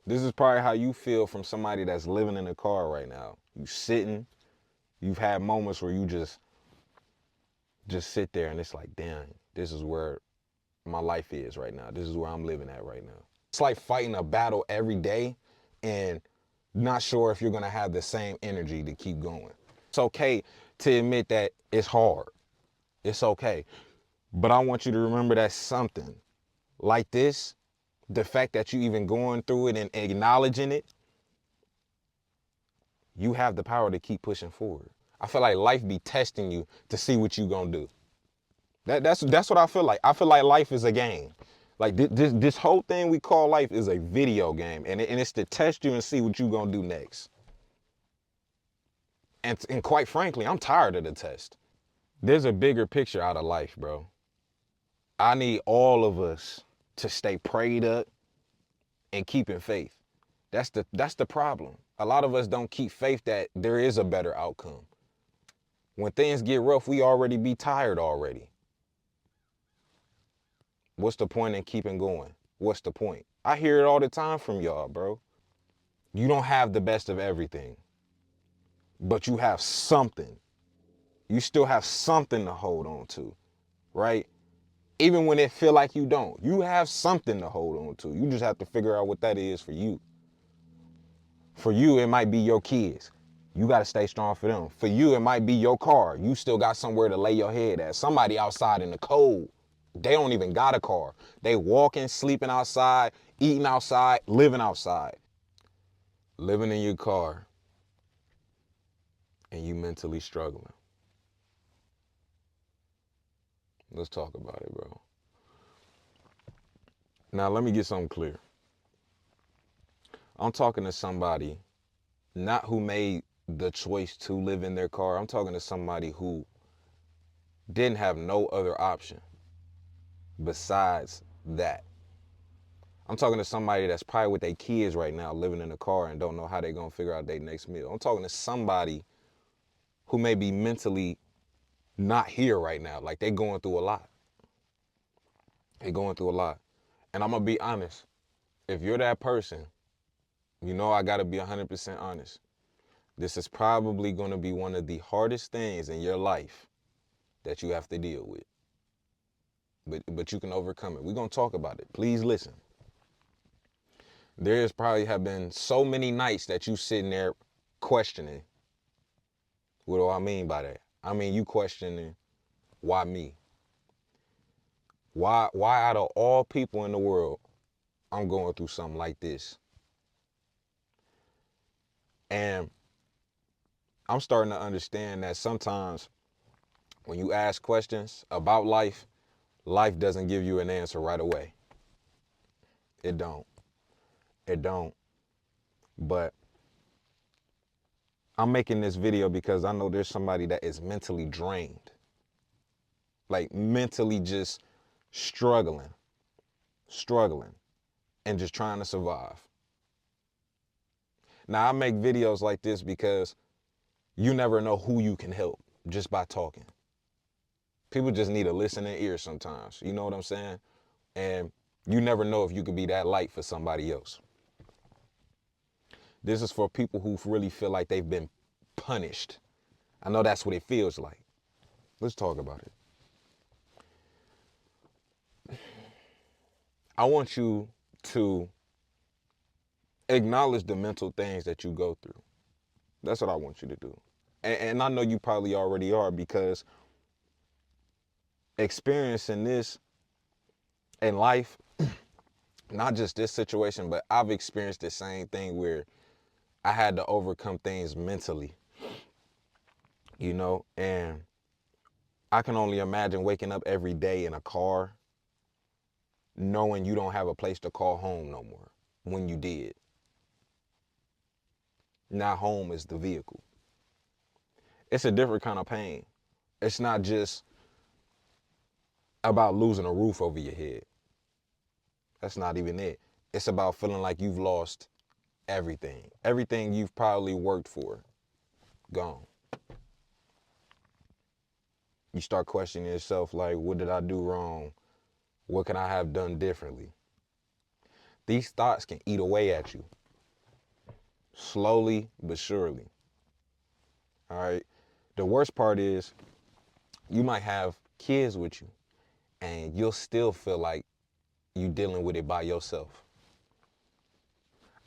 This is probably how you feel from somebody that's living in a car right now. You sitting, you've had moments where you just sit there and it's like, damn, this is where my life is right now. This is where I'm living at right now. It's like fighting a battle every day and not sure if you're gonna have the same energy to keep going. It's okay to admit that it's hard. It's okay. But I want you to remember that something like this, the fact that you even going through it and acknowledging it, you have the power to keep pushing forward. I feel like life be testing you to see what you gonna do. That's what I feel like. I feel like life is a game. Like this whole thing we call life is a video game, and it's to test you and see what you gonna do next. And quite frankly, I'm tired of the test. There's a bigger picture out of life, bro. I need all of us to stay prayed up and keep in faith. That's the problem. A lot of us don't keep faith that there is a better outcome. When things get rough, we already be tired already. What's the point in keeping going? What's the point? I hear it all the time from y'all, bro. You don't have the best of everything, but you have something. You still have something to hold on to, right? Even when it feel like you don't, you have something to hold on to. You just have to figure out what that is for you. For you, it might be your kids. You got to stay strong for them. For you, it might be your car. You still got somewhere to lay your head at. Somebody outside in the cold, they don't even got a car. They walking, sleeping outside, eating outside, living outside. Living in your car and you mentally struggling. Let's talk about it, bro. Now, let me get something clear. I'm talking to somebody not who made the choice to live in their car. I'm talking to somebody who didn't have no other option besides that. I'm talking to somebody that's probably with their kids right now living in a car and don't know how they're going to figure out their next meal. I'm talking to somebody who may be mentally not here right now. Like they're going through a lot. They're going through a lot. And I'm going to be honest. If you're that person, you know I got to be 100% honest. This is probably going to be one of the hardest things in your life that you have to deal with. But you can overcome it. We're going to talk about it. Please listen. There's probably have been so many nights that you sitting there questioning. What do I mean by that? I mean you questioning, why me? Why out of all people in the world, I'm going through something like this? And I'm starting to understand that sometimes when you ask questions about life, life doesn't give you an answer right away. It don't. It don't. But I'm making this video because I know there's somebody that is mentally drained. Like mentally just struggling, and just trying to survive. Now I make videos like this because you never know who you can help just by talking. People just need a listening ear sometimes. You know what I'm saying? And you never know if you could be that light for somebody else. This is for people who really feel like they've been punished. I know that's what it feels like. Let's talk about it. I want you to acknowledge the mental things that you go through. That's what I want you to do. And I know you probably already are, because experiencing this in life, not just this situation, but I've experienced the same thing where I had to overcome things mentally, and I can only imagine waking up every day in a car knowing you don't have a place to call home no more when you did. Now home is the vehicle. It's a different kind of pain. It's not just about losing a roof over your head. That's not even it. It's about feeling like you've lost everything. Everything you've probably worked for, gone. You start questioning yourself like, what did I do wrong? What can I have done differently? These thoughts can eat away at you, slowly but surely. All right. The worst part is you might have kids with you and you'll still feel like you dealing with it by yourself.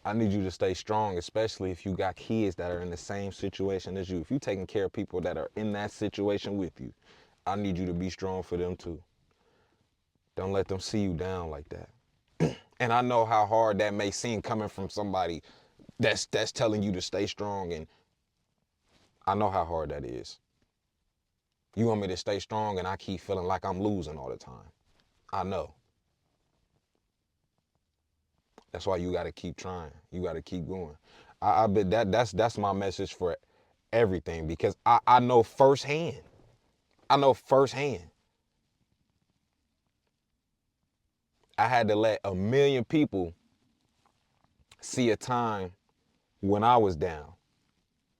I need you to stay strong, especially if you got kids that are in the same situation as you. If you're taking care of people that are in that situation with you, I need you to be strong for them too. Don't let them see you down like that. And I know how hard that may seem coming from somebody that's telling you to stay strong, and I know how hard that is. You want me to stay strong and I keep feeling like I'm losing all the time. I know. That's why you got to keep trying. You got to keep going. I bet that's my message for everything, because I know firsthand. I know firsthand. I had to let a million people see a time when I was down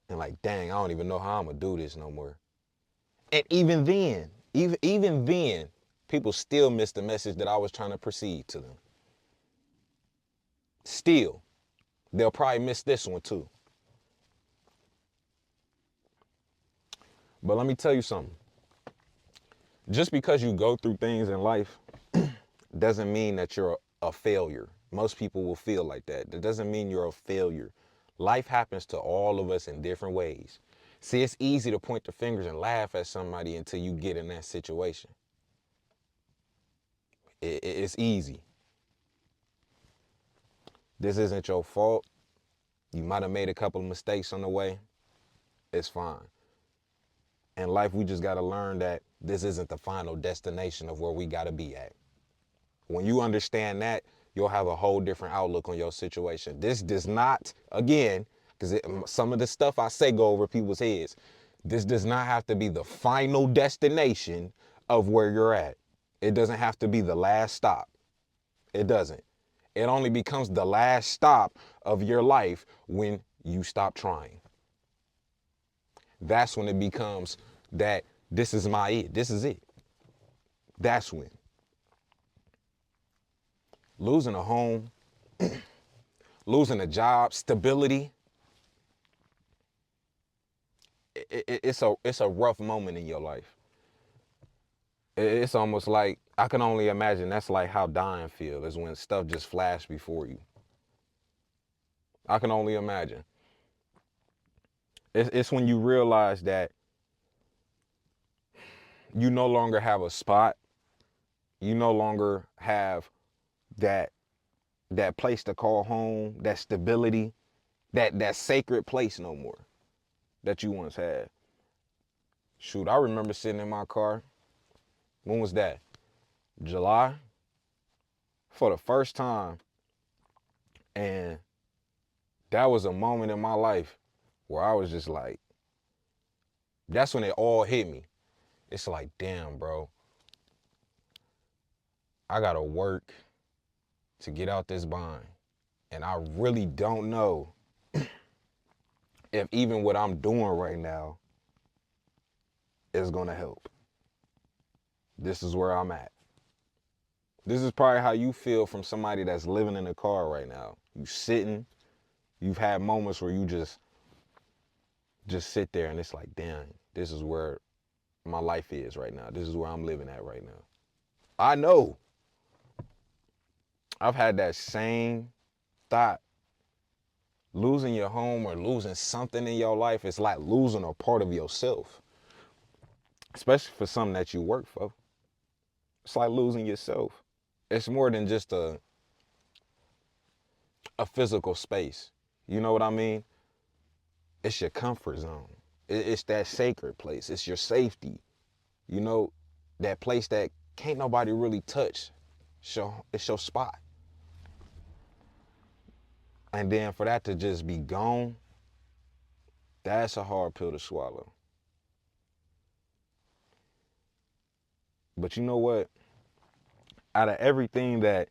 and like, dang, I don't even know how I'm gonna do this no more. And even then, even then, people still missed the message that I was trying to proceed to them. Still, they'll probably miss this one too. But let me tell you something. Just because you go through things in life doesn't mean that you're a failure. Most people will feel like that. That doesn't mean you're a failure. Life happens to all of us in different ways. See, it's easy to point the fingers and laugh at somebody until you get in that situation. It's easy. This isn't your fault. You might have made a couple of mistakes on the way. It's fine. In life, we just got to learn that this isn't the final destination of where we got to be at. When you understand that, you'll have a whole different outlook on your situation. This does not, again, because some of the stuff I say go over people's heads. This does not have to be the final destination of where you're at. It doesn't have to be the last stop. It doesn't. It only becomes the last stop of your life when you stop trying. That's when it becomes that this is my it. This is it. That's when. Losing a home, losing a job, stability, it's a rough moment in your life. It's almost like, I can only imagine that's like how dying feels, is when stuff just flashed before you. I can only imagine. It's when you realize that you no longer have a spot. You no longer have that place to call home, that stability, that sacred place no more that you once had. Shoot, I remember sitting in my car. When was that? July? For the first time. And that was a moment in my life where I was just like, that's when it all hit me. It's like, damn, bro, I gotta work to get out this bind. And I really don't know if even what I'm doing right now is gonna help. This is where I'm at. This is probably how you feel from somebody that's living in a car right now. You sitting, you've had moments where you just sit there and it's like, damn, this is where my life is right now. This is where I'm living at right now. I know. I've had that same thought. Losing your home or losing something in your life is like losing a part of yourself. Especially for something that you work for. It's like losing yourself. It's more than just a physical space. You know what I mean? It's your comfort zone. It's that sacred place. It's your safety. You know, that place that can't nobody really touch. It's your spot. And then for that to just be gone, that's a hard pill to swallow. But you know what? Out of everything that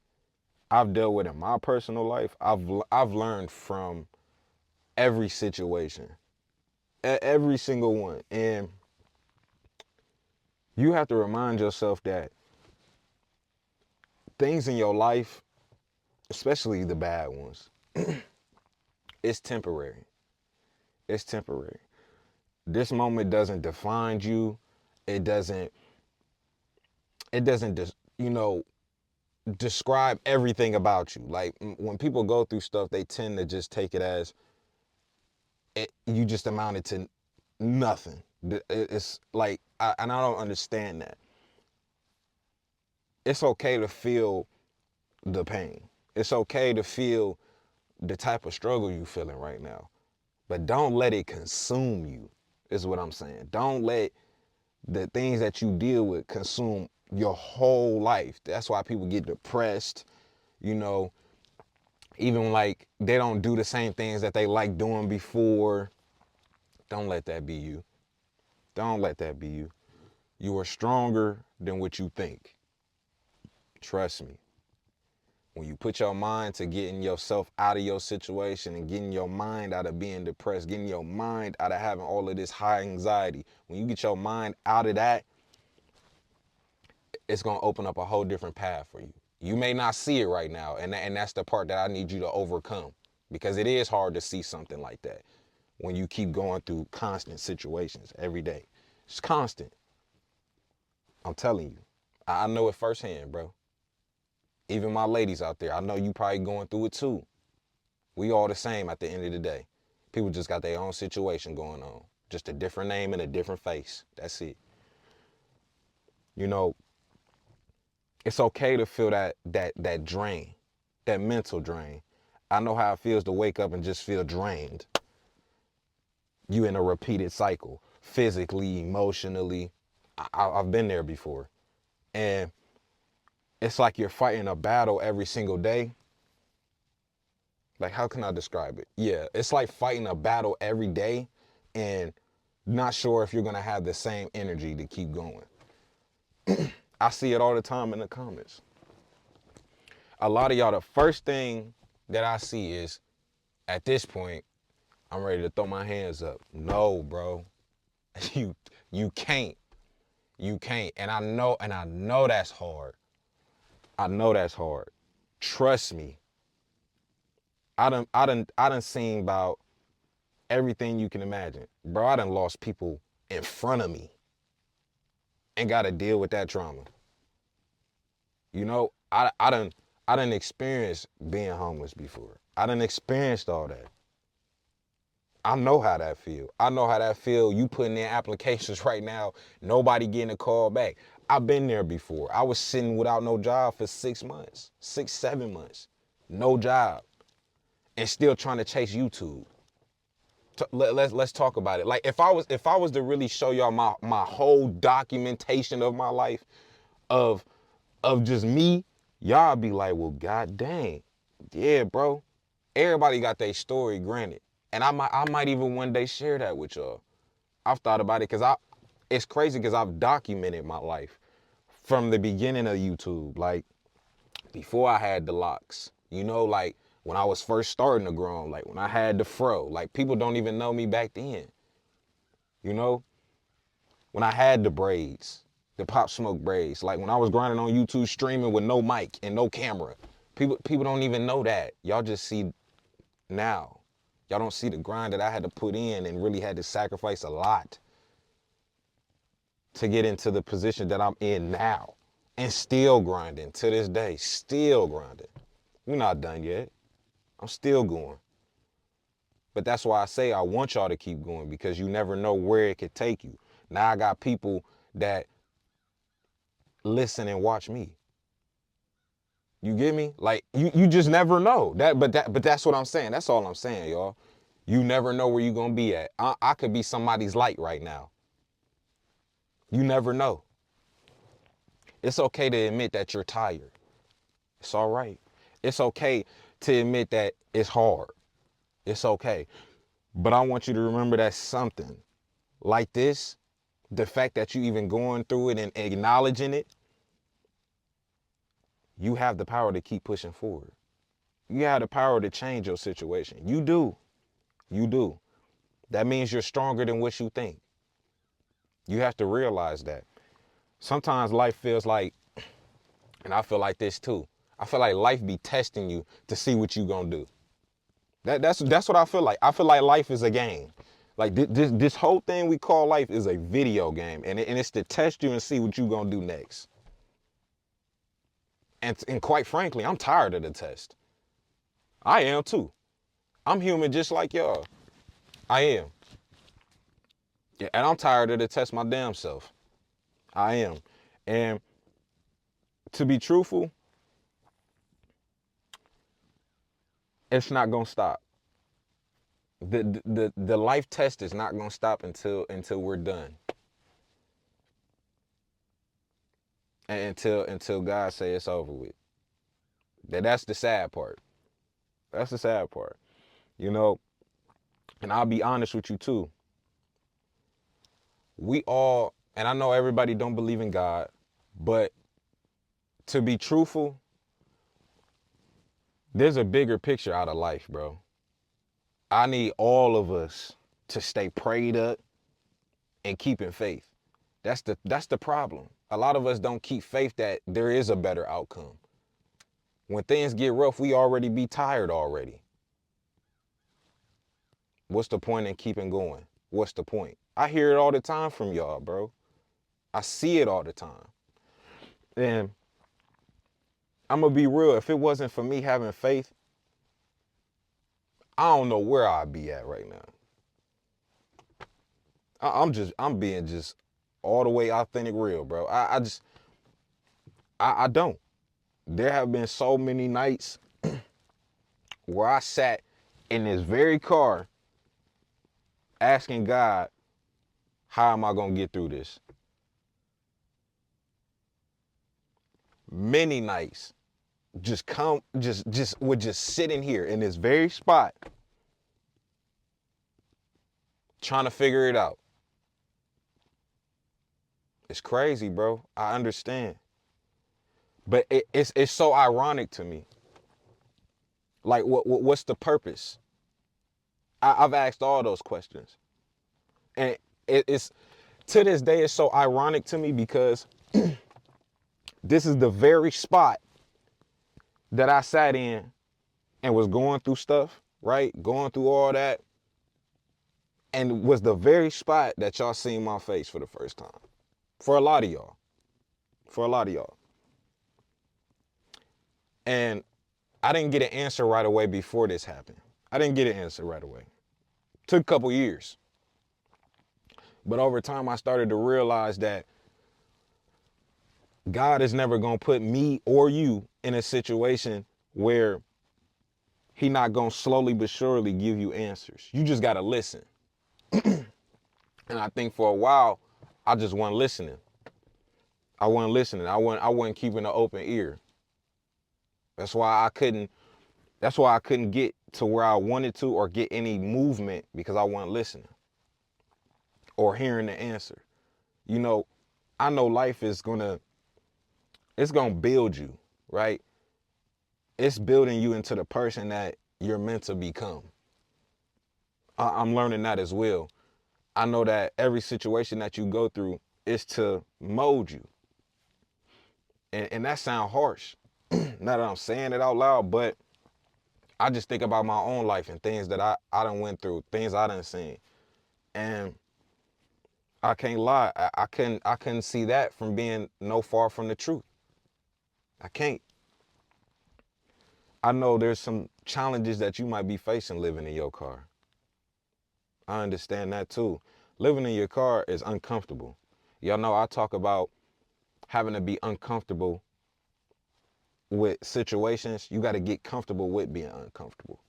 I've dealt with in my personal life, I've learned from every situation, every single one. And you have to remind yourself that things in your life especially the bad ones, it's temporary. It's temporary. This moment doesn't define you. It doesn't, it doesn't, you know, describe everything about you. Like when people go through stuff, they tend to just take it as you just amounted to nothing. It's like, and I don't understand that. It's okay to feel the pain. It's okay to feel the type of struggle you feeling right now, but don't let it consume you. Is what I'm saying. Don't let the things that you deal with consume your whole life. That's why people get depressed. You know, even like they don't do the same things that they like doing before. Don't let that be you. Don't let that be you. You are stronger than what you think. Trust me. When you put your mind to getting yourself out of your situation and getting your mind out of being depressed, getting your mind out of having all of this high anxiety, when you get your mind out of that, it's going to open up a whole different path for you. You may not see it right now, and that's the part that I need you to overcome, because it is hard to see something like that when you keep going through constant situations every day. It's constant. I'm telling you. I know it firsthand, bro. Even my ladies out there, I know you probably going through it too. We all the same at the end of the day. People just got their own situation going on. Just a different name and a different face. That's it. You know, it's okay to feel that drain, that mental drain. I know how it feels to wake up and just feel drained. You in a repeated cycle, physically, emotionally. I've been there before. And it's like you're fighting a battle every single day. Like, how can I describe it? Yeah, it's like fighting a battle every day and not sure if you're going to have the same energy to keep going. I see it all the time in the comments. A lot of y'all, the first thing that I see is, at this point, I'm ready to throw my hands up. No, bro. You you can't. You can't. And I know that's hard. I know that's hard. Trust me. I done seen about everything you can imagine. Bro, I done lost people in front of me and got to deal with that trauma. You know, I done experienced being homeless before. I done experienced all that. I know how that feel. I know how that feel. You putting in applications right now, nobody getting a call back. I've been there before. I was sitting without no job for 6 months, 6, 7 months, no job, and still trying to chase YouTube. Let's talk about it. Like if I was to really show y'all my whole documentation of my life, of just me, y'all be like, well, god dang, yeah, bro. Everybody got their story, granted, and I might even one day share that with y'all. I've thought about it because it's crazy because I've documented my life from the beginning of YouTube, like before I had the locks, you know, like when I was first starting to grow, like when I had the fro, like people don't even know me back then, you know, when I had the braids, the Pop Smoke braids, like when I was grinding on YouTube streaming with no mic and no camera. People don't even know that. Y'all just see now. Y'all don't see the grind that I had to put in and really had to sacrifice a lot to get into the position that I'm in now. And still grinding to this day, still grinding. We're not done yet. I'm still going. But that's why I say I want y'all to keep going, because you never know where it could take you. Now I got people that listen and watch me. You get me? Like you just never know. But that's what I'm saying. That's all I'm saying, y'all. You never know where you're gonna be at. I could be somebody's light right now. You never know. It's okay to admit that you're tired. It's all right. It's okay to admit that it's hard. It's okay. But I want you to remember that something like this, the fact that you even going through it and acknowledging it, you have the power to keep pushing forward. You have the power to change your situation. You do. You do. That means you're stronger than what you think. You have to realize that. Sometimes life feels like, and I feel like this too, I feel like life be testing you to see what you gonna do. That's what I feel like. I feel like life is a game. Like this whole thing we call life is a video game, and it's to test you and see what you gonna do next. And quite frankly, I'm tired of the test. I am too. I'm human just like y'all. I am. Yeah, and I'm tired of the test my damn self. I am. And to be truthful, it's not gonna stop. The life test is not gonna stop until we're done. And until God say it's over with. That's the sad part. That's the sad part. You know, and I'll be honest with you too. We all, and I know everybody don't believe in God, but to be truthful, there's a bigger picture out of life, bro. I need all of us to stay prayed up and keep in faith. That's the problem. A lot of us don't keep faith that there is a better outcome. When things get rough, we already be tired already. What's the point in keeping going? What's the point? I hear it all the time from y'all, bro. I see it all the time. And I'm gonna be real, if it wasn't for me having faith, I don't know where I'd be at right now. I'm being just all the way authentic real, bro. I don't. There have been so many nights where I sat in this very car asking God, how am I gonna get through this? Many nights just sitting here in this very spot trying to figure it out. It's crazy, bro. I understand. But it's so ironic to me. Like, what's the purpose? I've asked all those questions. And it's to this day, it's so ironic to me because this is the very spot that I sat in and was going through stuff, right? Going through all that. And was the very spot that y'all seen my face for the first time. For a lot of y'all. For a lot of y'all. And I didn't get an answer right away before this happened. I didn't get an answer right away. Took a couple years. But over time, I started to realize that God is never going to put me or you in a situation where He not going to slowly but surely give you answers. You just got to listen. And I think for a while, I just wasn't listening. I wasn't keeping an open ear. That's why I couldn't get to where I wanted to or get any movement because I wasn't listening or hearing the answer. You know, I know life is it's gonna build you, right? It's building you into the person that you're meant to become. I'm learning that as well. I know that every situation that you go through is to mold you. And that sounds harsh. Now that I'm saying it out loud, but I just think about my own life and things that I done went through, things I done seen. And I can't lie, I couldn't see that from being no far from the truth. I can't. I know there's some challenges that you might be facing living in your car. I understand that too. Living in your car is uncomfortable. Y'all know I talk about having to be uncomfortable with situations. You got to get comfortable with being uncomfortable.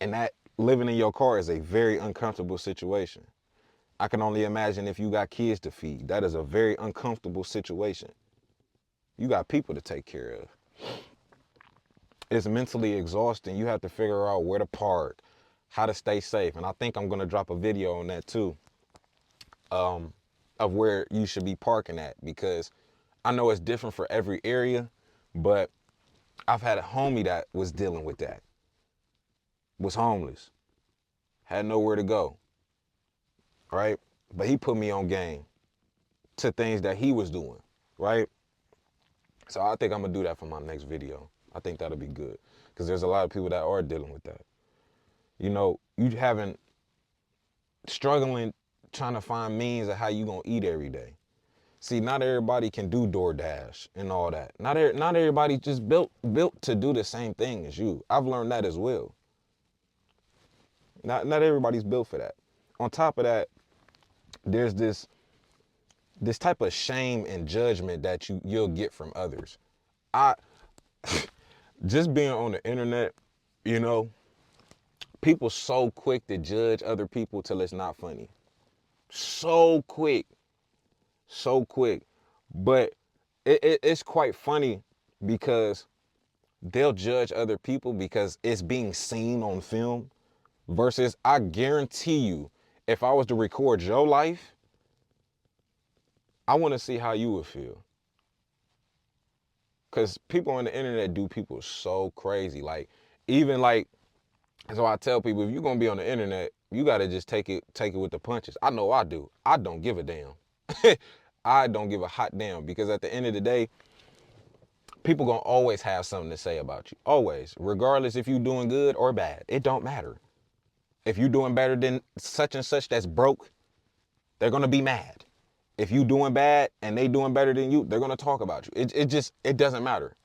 And that living in your car is a very uncomfortable situation. I can only imagine if you got kids to feed. That is a very uncomfortable situation. You got people to take care of. It's mentally exhausting. You have to figure out where to park, how to stay safe. And I think I'm going to drop a video on that too, of where you should be parking at, because I know it's different for every area, but I've had a homie that was dealing with that, was homeless, had nowhere to go, right? But he put me on game to things that he was doing, right? So I think I'm gonna do that for my next video. I think that'll be good because there's a lot of people that are dealing with that. You know, you having struggling trying to find means of how you gonna eat every day. See, not everybody can do DoorDash and all that. Not everybody just built to do the same thing as you. I've learned that as well. Not everybody's built for that. On top of that, there's this type of shame and judgment that you'll get from others. I just being on the internet, you know, people so quick to judge other people till it's not funny. So quick. So quick. But it's quite funny because they'll judge other people because it's being seen on film versus I guarantee you, if I was to record your life, I want to see how you would feel. Because people on the internet do people so crazy. Like, even like, so I tell people, if you're going to be on the internet, you got to just take it with the punches. I know I do. I don't give a damn. I don't give a hot damn because at the end of the day, people gonna always have something to say about you. Always. Regardless if you're doing good or bad. It don't matter. If you're doing better than such and such that's broke, they're gonna be mad. If you doing bad and they doing better than you, they're gonna talk about you. It doesn't matter.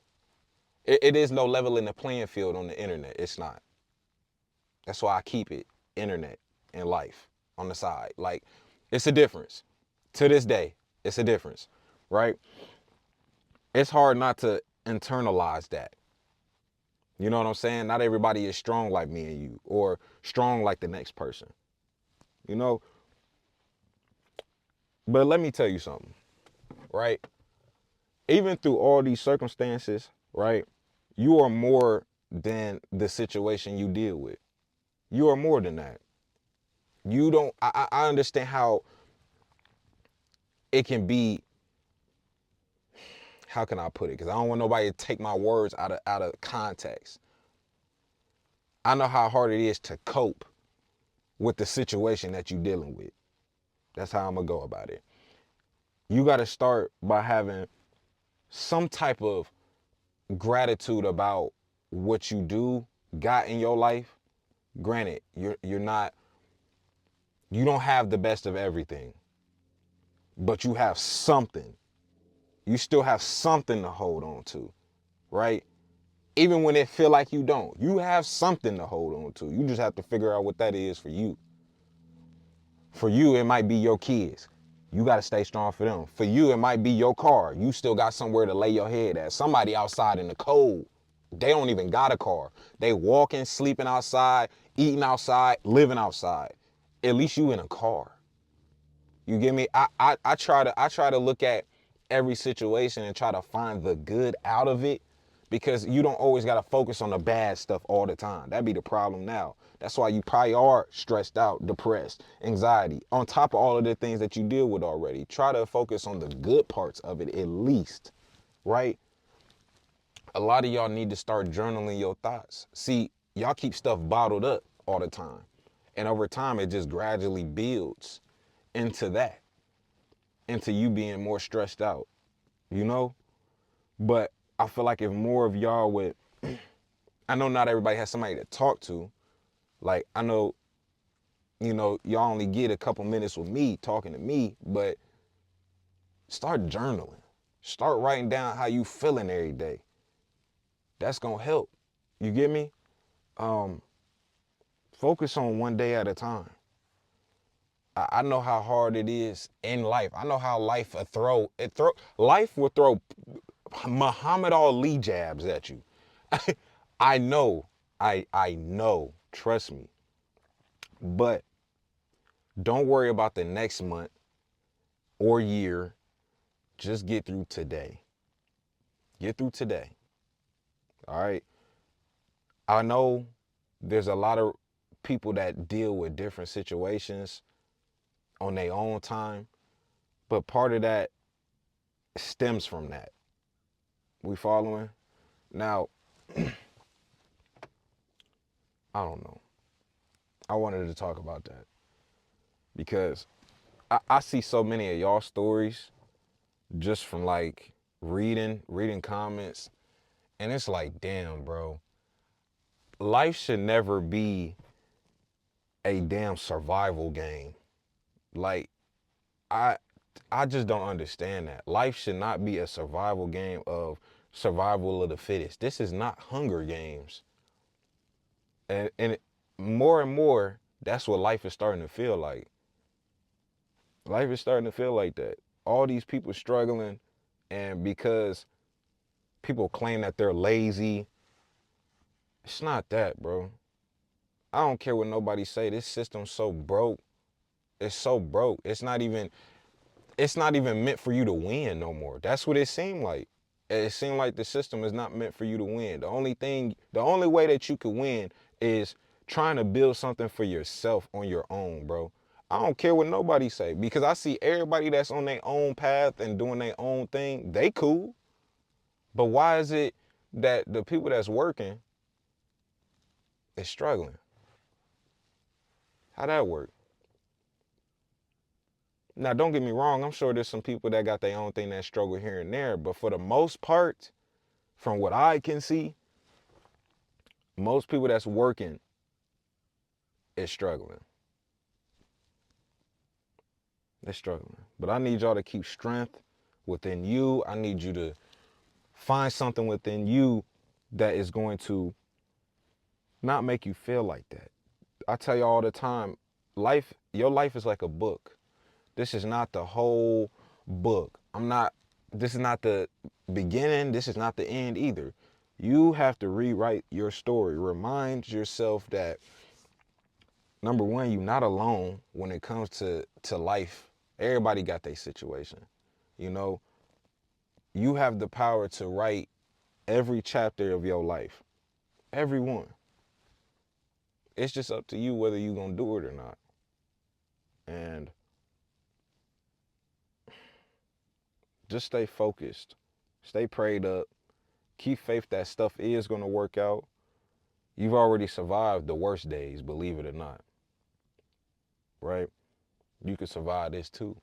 It is no level in the playing field on the internet. It's not. That's why I keep it internet and life on the side. Like, it's a difference. To this day, it's a difference, right? It's hard not to internalize that. You know what I'm saying? Not everybody is strong like me and you or strong like the next person, you know? But let me tell you something, right? Even through all these circumstances, right? You are more than the situation you deal with. You are more than that. You don't, I understand how it can be, how can I put it? Because I don't want nobody to take my words out of context. I know how hard it is to cope with the situation that you're dealing with. That's how I'm going to go about it. You got to start by having some type of gratitude about what you got in your life. Granted, you're not, you don't have the best of everything, but you have something. You still have something to hold on to, right? Even when it feel like you don't, you have something to hold on to. You just have to figure out what that is for you. For you, it might be your kids. You got to stay strong for them. For you, it might be your car. You still got somewhere to lay your head at. Somebody outside in the cold, they don't even got a car. They walking, sleeping outside, eating outside, living outside. At least you in a car. You get me? I try to look at every situation and try to find the good out of it because you don't always got to focus on the bad stuff all the time. That'd be the problem now. That's why you probably are stressed out, depressed, anxiety, on top of all of the things that you deal with already. Try to focus on the good parts of it at least, right? A lot of y'all need to start journaling your thoughts. See, y'all keep stuff bottled up all the time. And over time, it just gradually builds into that, into you being more stressed out, you know? But I feel like if more of y'all would, I know not everybody has somebody to talk to. Like, I know, you know, y'all only get a couple minutes with me talking to me, but start journaling. Start writing down how you feeling every day. That's gonna help. You get me? Focus on one day at a time. I know how hard it is in life. I know how life life will throw Muhammad Ali jabs at you. I know. I know. Trust me. But don't worry about the next month or year. Just get through today. Get through today. All right. I know there's a lot of people that deal with different situations on their own time, but part of that stems from that. We following? Now, I don't know. I wanted to talk about that because I see so many of y'all stories just from like reading comments, and it's like, damn, bro. Life should never be a damn survival game. Like, I I just don't understand that. Life should not be a survival game of survival of the fittest. This is not Hunger Games. More and more, that's what life is starting to feel like. Life is starting to feel like that. All these people struggling, and because people claim that they're lazy, it's not that, bro. I don't care what nobody say. This system's so broke. It's so broke. It's not even meant for you to win no more. That's what it seemed like. It seemed like the system is not meant for you to win. The only way that you could win is trying to build something for yourself on your own, bro. I don't care what nobody say, because I see everybody that's on their own path and doing their own thing, they cool. But why is it that the people that's working is struggling? How that work? Now, don't get me wrong. I'm sure there's some people that got their own thing that struggle here and there. But for the most part, from what I can see, most people that's working is struggling. They're struggling. But I need y'all to keep strength within you. I need you to find something within you that is going to not make you feel like that. I tell you all the time, your life is like a book. This is not the whole book. This is not the beginning. This is not the end either. You have to rewrite your story. Remind yourself that, number one, you're not alone when it comes to life. Everybody got their situation. You know, you have the power to write every chapter of your life. Every one. It's just up to you whether you're going to do it or not. And just stay focused. Stay prayed up. Keep faith that stuff is going to work out. You've already survived the worst days, believe it or not. Right? You can survive this too.